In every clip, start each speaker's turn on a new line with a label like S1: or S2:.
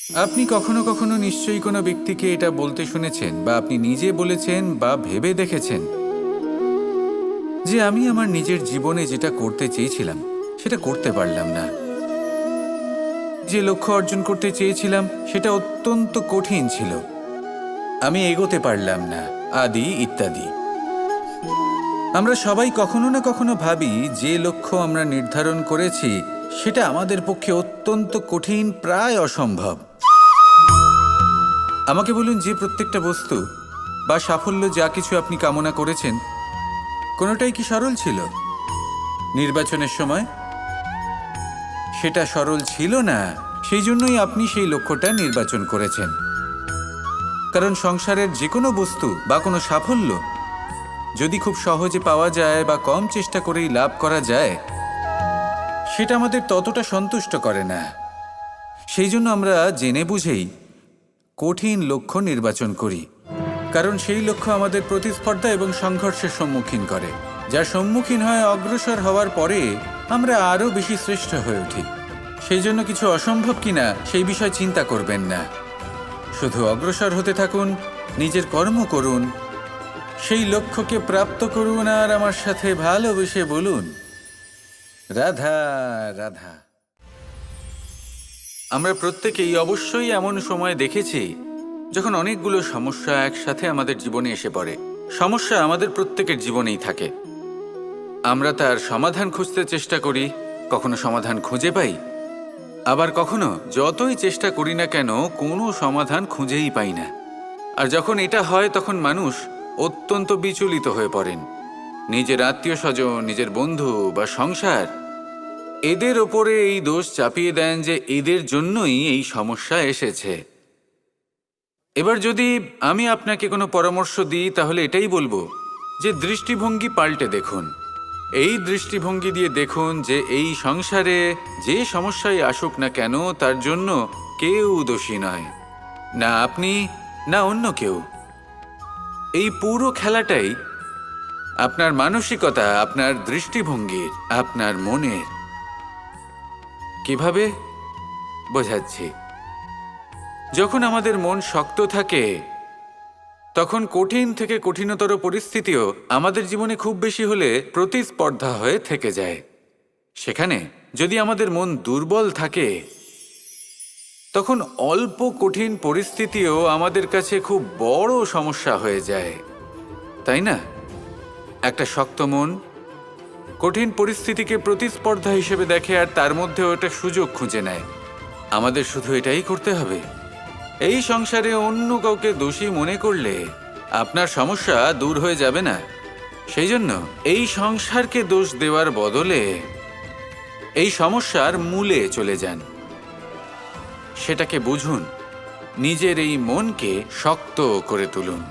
S1: আপনি কখনো কখনো নিশ্চয়ই কোনো ব্যক্তিকে এটা বলতে শুনেছেন, বা আপনি নিজে বলেছেন বা ভেবে দেখেছেন যে আমি আমার নিজের জীবনে যেটা করতে চেয়েছিলাম সেটা করতে পারলাম না, যে লক্ষ্য অর্জন করতে চেয়েছিলাম সেটা অত্যন্ত কঠিন ছিল, আমি এগোতে পারলাম না, আদি ইত্যাদি। আমরা সবাই কখনো না কখনো ভাবি যে লক্ষ্য আমরা নির্ধারণ করেছি সেটা আমাদের পক্ষে অত্যন্ত কঠিন, প্রায় অসম্ভব। আমাকে বলুন, যে প্রত্যেকটা বস্তু বা সাফল্য যা কিছু আপনি কামনা করেছেন কোনোটাই কি সরল ছিল? নির্বাচনের সময় সেটা সরল ছিল না, সেই জন্যই আপনি সেই লক্ষ্যটা নির্বাচন করেছেন। কারণ সংসারের যে কোনো বস্তু বা কোনো সাফল্য যদি খুব সহজে পাওয়া যায় বা কম চেষ্টা করেই লাভ করা যায়, সেটা আমাদের ততটা সন্তুষ্ট করে না। সেই জন্য আমরা জেনে বুঝেই কঠিন লক্ষ্য নির্বাচন করি, কারণ সেই লক্ষ্য আমাদের প্রতিস্পর্ধা এবং সংঘর্ষের সম্মুখীন করে, যার সম্মুখীন হয় অগ্রসর হওয়ার পরে আমরা আরও বেশি শ্রেষ্ঠ হয়ে উঠি। সেই জন্য কিছু অসম্ভব কিনা সেই বিষয় চিন্তা করবেন না, শুধু অগ্রসর হতে থাকুন, নিজের কর্ম করুন, সেই লক্ষ্যকে প্রাপ্ত করুন, আর আমার সাথে ভালোবেসে বলুন, রাধা রাধা। আমরা প্রত্যেকেই অবশ্যই এমন সময় দেখেছি যখন অনেকগুলো সমস্যা একসাথে আমাদের জীবনে এসে পড়ে। সমস্যা আমাদের প্রত্যেকের জীবনেই থাকে, আমরা তার সমাধান খুঁজতে চেষ্টা করি, কখনো সমাধান খুঁজে পাই, আবার কখনো যতই চেষ্টা করি না কেন কোনো সমাধান খুঁজেই পাই না। আর যখন এটা হয় তখন মানুষ অত্যন্ত বিচলিত হয়ে পড়েন। নিজের আত্মীয় স্বজন, নিজের বন্ধু বা সংসার, এদের ওপরে এই দোষ চাপিয়ে দেন যে এদের জন্যই এই সমস্যা এসেছে। এবার যদি আমি আপনাকে কোনো পরামর্শ দিই তাহলে এটাই বলবো যে দৃষ্টিভঙ্গি পাল্টে দেখুন। এই দৃষ্টিভঙ্গি দিয়ে দেখুন যে এই সংসারে যে সমস্যায় আসুক না কেন তার জন্য কেউ দোষী নয়, না আপনি না অন্য কেউ। এই পুরো খেলাটাই আপনার মানসিকতা, আপনার দৃষ্টিভঙ্গির, আপনার মনের। কিভাবে বোঝাচ্ছি? যখন আমাদের মন শক্ত থাকে তখন কঠিন থেকে কঠিনতর পরিস্থিতিও আমাদের জীবনে খুব বেশি হলে প্রতিস্পর্ধা হয়ে থেকে যায়। সেখানে যদি আমাদের মন দুর্বল থাকে তখন অল্প কঠিন পরিস্থিতিও আমাদের কাছে খুব বড় সমস্যা হয়ে যায়, তাই না? একটা শক্ত মন কঠিন পরিস্থিতিকে প্রতিস্পর্ধা হিসেবে দেখে আর তার মধ্যে ওটা সুযোগ খুঁজে নেয়। আমাদের শুধু এটাই করতে হবে। এই সংসারে অন্য কাউকে দোষী মনে করলে আপনার সমস্যা দূর হয়ে যাবে না। সেই জন্য এই সংসারকে দোষ দেওয়ার বদলে এই সমস্যার মূলে চলে যান, সেটাকে বুঝুন, নিজের এই মনকে শক্ত করে তুলুন।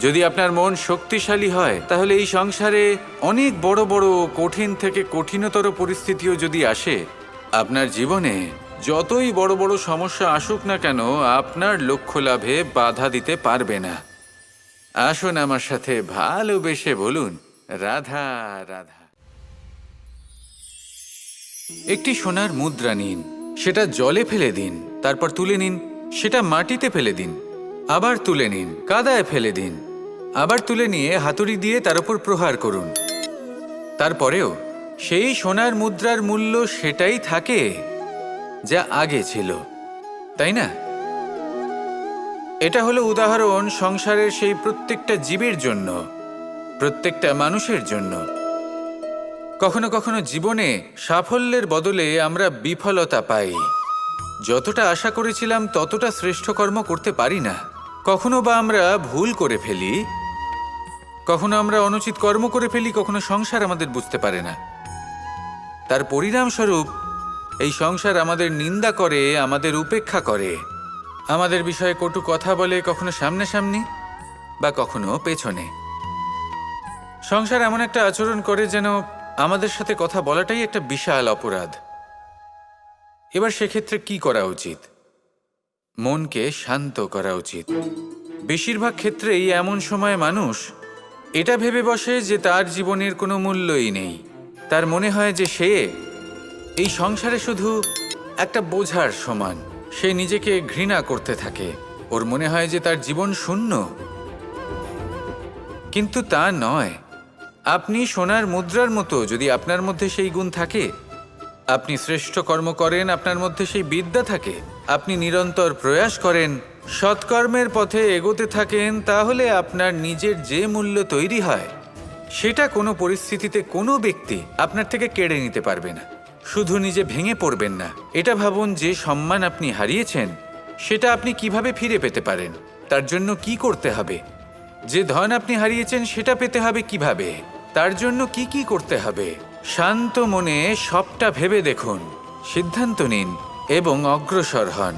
S1: যদি আপনার মন শক্তিশালী হয় তাহলে এই সংসারে অনেক বড় বড় কঠিন থেকে কঠিনতর পরিস্থিতিও যদি আসে, আপনার জীবনে যতই বড় বড় সমস্যা আসুক না কেন আপনার লক্ষ্য লাভে বাধা দিতে পারবে না। আসুন আমার সাথে ভালোবেসে বলুন, রাধা রাধা। একটি সোনার মুদ্রা নিন, সেটা জলে ফেলে দিন, তারপর তুলে নিন, সেটা মাটিতে ফেলে দিন, আবার তুলে নিন, কাদায় ফেলে দিন, আবার তুলে নিয়ে হাতুড়ি দিয়ে তার উপর প্রহার করুন। তারপরেও সেই সোনার মুদ্রার মূল্য সেটাই থাকে যা আগে ছিল, তাই না? এটা হলো উদাহরণ সংসারের সেই প্রত্যেকটা জীবের জন্য, প্রত্যেকটা মানুষের জন্য। কখনো কখনো জীবনে সাফল্যের বদলে আমরা বিফলতা পাই। যতটা আশা করেছিলাম ততটা শ্রেষ্ঠ কর্ম করতে পারি না। কখনো বা আমরা ভুল করে ফেলি, কখনো আমরা অনুচিত কর্ম করে ফেলি, কখনো সংসার আমাদের বুঝতে পারে না। তার পরিণামস্বরূপ এই সংসার আমাদের নিন্দা করে, আমাদের উপেক্ষা করে, আমাদের বিষয়ে কটু কথা বলে, কখনো সামনাসামনি বা কখনো পেছনে। সংসার এমন একটা আচরণ করে যেন আমাদের সাথে কথা বলাটাই একটা বিশাল অপরাধ। এবার সেক্ষেত্রে কি করা উচিত? মনকে শান্ত করা উচিত। বেশিরভাগ ক্ষেত্রেই এমন সময় মানুষ এটা ভেবে বসে যে তার জীবনের কোনো মূল্যই নেই। তার মনে হয় যে সে এই সংসারে শুধু একটা বোঝার সমান, সে নিজেকে ঘৃণা করতে থাকে, ওর মনে হয় যে তার জীবন শূন্য। কিন্তু তা নয়। আপনি সোনার মুদ্রার মতো, যদি আপনার মধ্যে সেই গুণ থাকে, আপনি শ্রেষ্ঠ কর্ম করেন, আপনার মধ্যে সেই বিদ্যা থাকে, আপনি নিরন্তর প্রয়াস করেন, সৎকর্মের পথে এগোতে থাকেন, তাহলে আপনার নিজের যে মূল্য তৈরি হয় সেটা কোনো পরিস্থিতিতে কোনো ব্যক্তি আপনার থেকে কেড়ে নিতে পারবে না। শুধু নিজে ভেঙে পড়বেন না। এটা ভাবুন, যে সম্মান আপনি হারিয়েছেন সেটা আপনি কিভাবে ফিরে পেতে পারেন, তার জন্য কি করতে হবে। যে ধন আপনি হারিয়েছেন সেটা পেতে হবে কিভাবে, তার জন্য কি কি করতে হবে। শান্ত মনে সবটা ভেবে দেখুন, সিদ্ধান্ত নিন এবং অগ্রসর হন।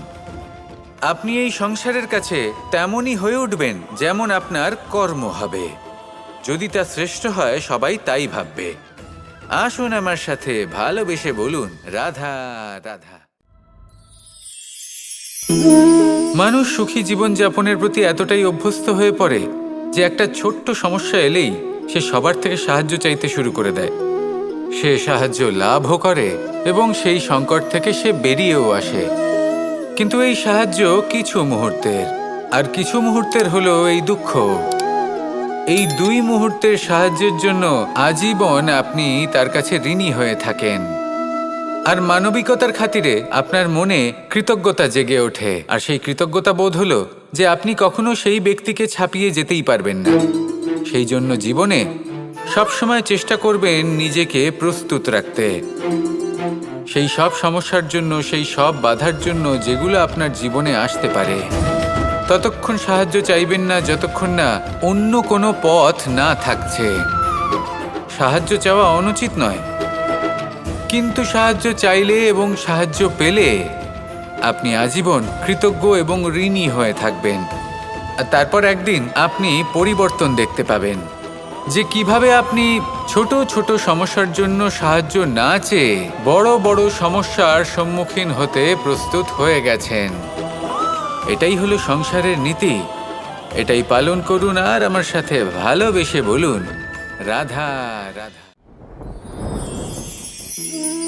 S1: আপনি এই সংসারের কাছে তেমনই হয়ে উঠবেন যেমন আপনার কর্ম হবে। যদি তা শ্রেষ্ঠ হয়, সবাই তাই ভাববে। আসুন আমার সাথে ভালোবেসে বলুন, রাধা রাধা। মানুষ সুখী জীবনযাপনের প্রতি এতটাই অভ্যস্ত হয়ে পড়ে যে একটা ছোট্ট সমস্যা এলেই সে সবার থেকে সাহায্য চাইতে শুরু করে দেয়। সে সাহায্য লাভও করে এবং সেই সংকট থেকে সে বেরিয়েও আসে। কিন্তু এই সাহায্য কিছু মুহূর্তের, আর কিছু মুহূর্তের হলো এই দুঃখ। এই 2 মুহূর্তের সাহায্যের জন্য আজীবন আপনি তার কাছে ঋণী হয়ে থাকেন। আর মানবিকতার খাতিরে আপনার মনে কৃতজ্ঞতা জেগে ওঠে, আর সেই কৃতজ্ঞতা বোধ হলো যে আপনি কখনো সেই ব্যক্তিকে ছাপিয়ে যেতেই পারবেন না। সেই জন্য জীবনে সবসময় চেষ্টা করবেন নিজেকে প্রস্তুত রাখতে সেই সব সমস্যার জন্য, সেই সব বাধার জন্য যেগুলো আপনার জীবনে আসতে পারে। ততক্ষণ সাহায্য চাইবেন না যতক্ষণ না অন্য কোনো পথ না থাকছে। সাহায্য চাওয়া অনুচিত নয়, কিন্তু সাহায্য চাইলে এবং সাহায্য পেলে আপনি আজীবন কৃতজ্ঞ এবং ঋণী হয়ে থাকবেন। আর তারপর একদিন আপনি পরিবর্তন দেখতে পাবেন যে কিভাবে আপনি ছোট ছোট সমস্যার জন্য সাহায্য না চেয়ে বড় বড় সমস্যার সম্মুখীন হতে প্রস্তুত হয়ে গেছেন। এটাই হলো সংসারের নীতি। এটাই পালন করুন আর আমার সাথে ভালোবেসে বলুন, রাধা রাধা।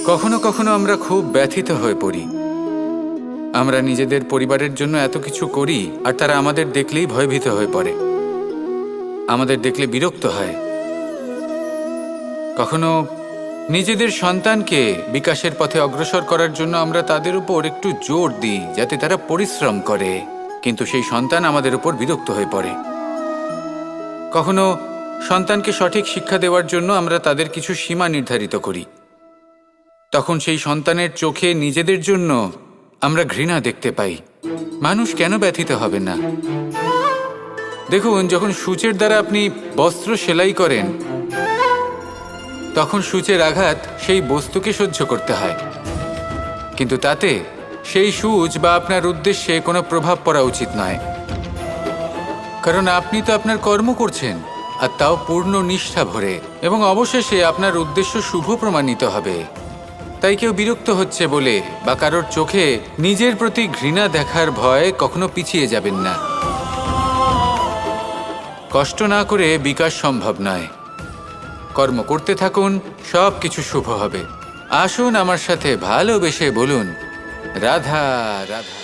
S1: কখনো কখনো আমরা খুব ব্যথিত হয়ে পড়ি। আমরা নিজেদের পরিবারের জন্য এত কিছু করি আর তারা আমাদের দেখলেই ভয়ভীত হয়ে পড়ে, আমাদের দেখলে বিরক্ত হয়। কখনো নিজেদের সন্তানকে বিকাশের পথে অগ্রসর করার জন্য আমরা তাদের উপর একটু জোর দিই যাতে তারা পরিশ্রম করে, কিন্তু সেই সন্তান আমাদের উপর বিরক্ত হয়ে পড়ে। কখনো সন্তানকে সঠিক শিক্ষা দেওয়ার জন্য আমরা তাদের কিছু সীমা নির্ধারিত করি, তখন সেই সন্তানের চোখে নিজেদের জন্য আমরা ঘৃণা দেখতে পাই। মানুষ কেন ব্যথিত হবে না? দেখুন, যখন সূচের দ্বারা আপনি বস্ত্র সেলাই করেন তখন সূচের আঘাত সেই বস্তুকে সহ্য করতে হয়, কিন্তু তাতে সেই সূচ বা আপনার উদ্দেশ্যে কোনো প্রভাব পড়া উচিত নয়, কারণ আপনি তো আপনার কর্ম করছেন, আর তাও পূর্ণ নিষ্ঠা ভরে, এবং অবশেষে আপনার উদ্দেশ্য শুভ প্রমাণিত হবে। তাই কেউ বিরক্ত হচ্ছে বলে বা কারোর চোখে নিজের প্রতি ঘৃণা দেখার ভয় কখনো পিছিয়ে যাবেন না। কষ্ট না করে বিকাশ সম্ভব নয়। কর্ম করতে থাকুন, সব কিছু শুভ হবে। আসুন আমার সাথে ভালোবেসে বলুন, রাধা রাধা।